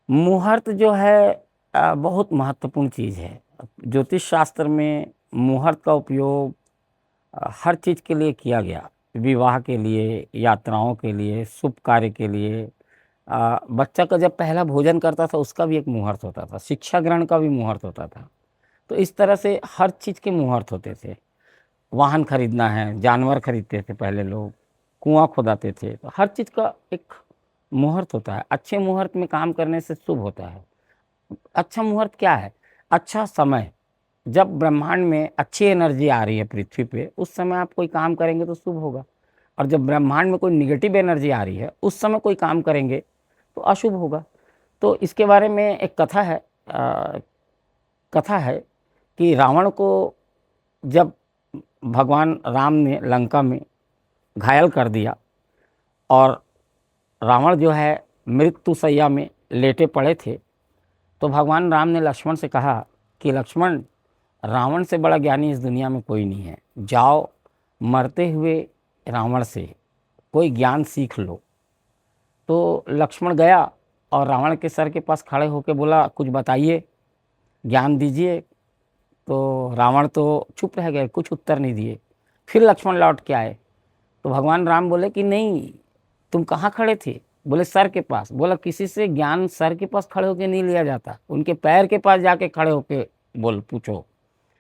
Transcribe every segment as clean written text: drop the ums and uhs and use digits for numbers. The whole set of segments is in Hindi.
मुहूर्त जो है बहुत महत्वपूर्ण चीज़ है। ज्योतिष शास्त्र में मुहूर्त का उपयोग हर चीज़ के लिए किया गया। विवाह के लिए, यात्राओं के लिए, शुभ कार्य के लिए। बच्चा का जब पहला भोजन करता था उसका भी एक मुहूर्त होता था, शिक्षा ग्रहण का भी मुहूर्त होता था। तो इस तरह से हर चीज़ के मुहूर्त होते थे। वाहन खरीदना है, जानवर खरीदते थे पहले लोग, कुआँ खुदाते थे, तो हर चीज़ का एक मुहूर्त होता है। अच्छे मुहूर्त में काम करने से शुभ होता है। अच्छा मुहूर्त क्या है? अच्छा समय, जब ब्रह्मांड में अच्छी एनर्जी आ रही है पृथ्वी पे, उस समय आप कोई काम करेंगे तो शुभ होगा। और जब ब्रह्मांड में कोई नेगेटिव एनर्जी आ रही है, उस समय कोई काम करेंगे तो अशुभ होगा। तो इसके बारे में एक कथा है कि रावण को जब भगवान राम ने लंका में घायल कर दिया और रावण जो है मृत्युशैया में लेटे पड़े थे, तो भगवान राम ने लक्ष्मण से कहा कि लक्ष्मण, रावण से बड़ा ज्ञानी इस दुनिया में कोई नहीं है। जाओ, मरते हुए रावण से कोई ज्ञान सीख लो। तो लक्ष्मण गया और रावण के सर के पास खड़े होकर बोला, कुछ बताइए, ज्ञान दीजिए। तो रावण तो चुप रह गए, कुछ उत्तर नहीं दिए। फिर लक्ष्मण लौट के आए तो भगवान राम बोले कि नहीं, तुम कहाँ खड़े थे? बोले सर के पास। बोला किसी से ज्ञान सर के पास खड़े होके नहीं लिया जाता, उनके पैर के पास जाके खड़े होके बोल पूछो।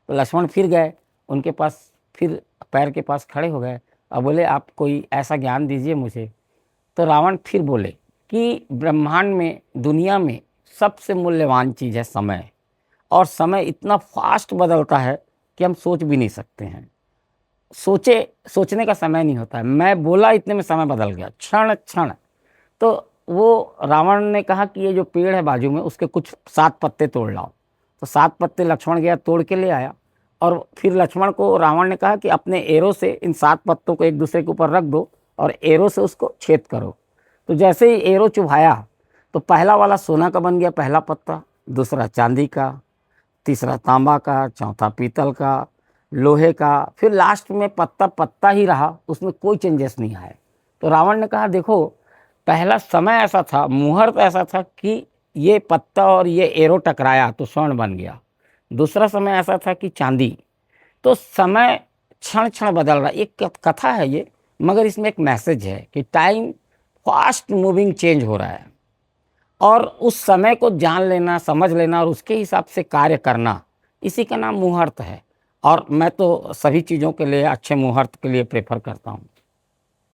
तो लक्ष्मण फिर गए उनके पास, फिर पैर के पास खड़े हो गए और बोले आप कोई ऐसा ज्ञान दीजिए मुझे। तो रावण फिर बोले कि ब्रह्मांड में, दुनिया में सबसे मूल्यवान चीज़ है समय। और समय इतना फास्ट बदलता है कि हम सोच भी नहीं सकते हैं। सोचने का समय नहीं होता है। मैं बोला इतने में समय बदल गया, क्षण क्षण। तो वो रावण ने कहा कि ये जो पेड़ है बाजू में, उसके कुछ 7 पत्ते तोड़ लाओ। तो 7 पत्ते लक्ष्मण गया, तोड़ के ले आया। और फिर लक्ष्मण को रावण ने कहा कि अपने एरो से इन 7 पत्तों को एक दूसरे के ऊपर रख दो और एरो से उसको छेद करो। तो जैसे ही एरो चुभाया तो पहला वाला सोना का बन गया, पहला पत्ता, दूसरा चांदी का, तीसरा तांबा का, चौथा पीतल का, लोहे का, फिर लास्ट में पत्ता पत्ता ही रहा, उसमें कोई चेंजेस नहीं आए। तो रावण ने कहा देखो, पहला समय ऐसा था, मुहूर्त ऐसा था कि ये पत्ता और ये एरो टकराया तो स्वर्ण बन गया। दूसरा समय ऐसा था कि चांदी। तो समय क्षण क्षण बदल रहा है। एक कथा है ये, मगर इसमें एक मैसेज है कि टाइम फास्ट मूविंग चेंज हो रहा है। और उस समय को जान लेना, समझ लेना और उसके हिसाब से कार्य करना, इसी का नाम मुहूर्त है। और मैं तो सभी चीज़ों के लिए अच्छे मुहूर्त के लिए प्रेफर करता हूँ।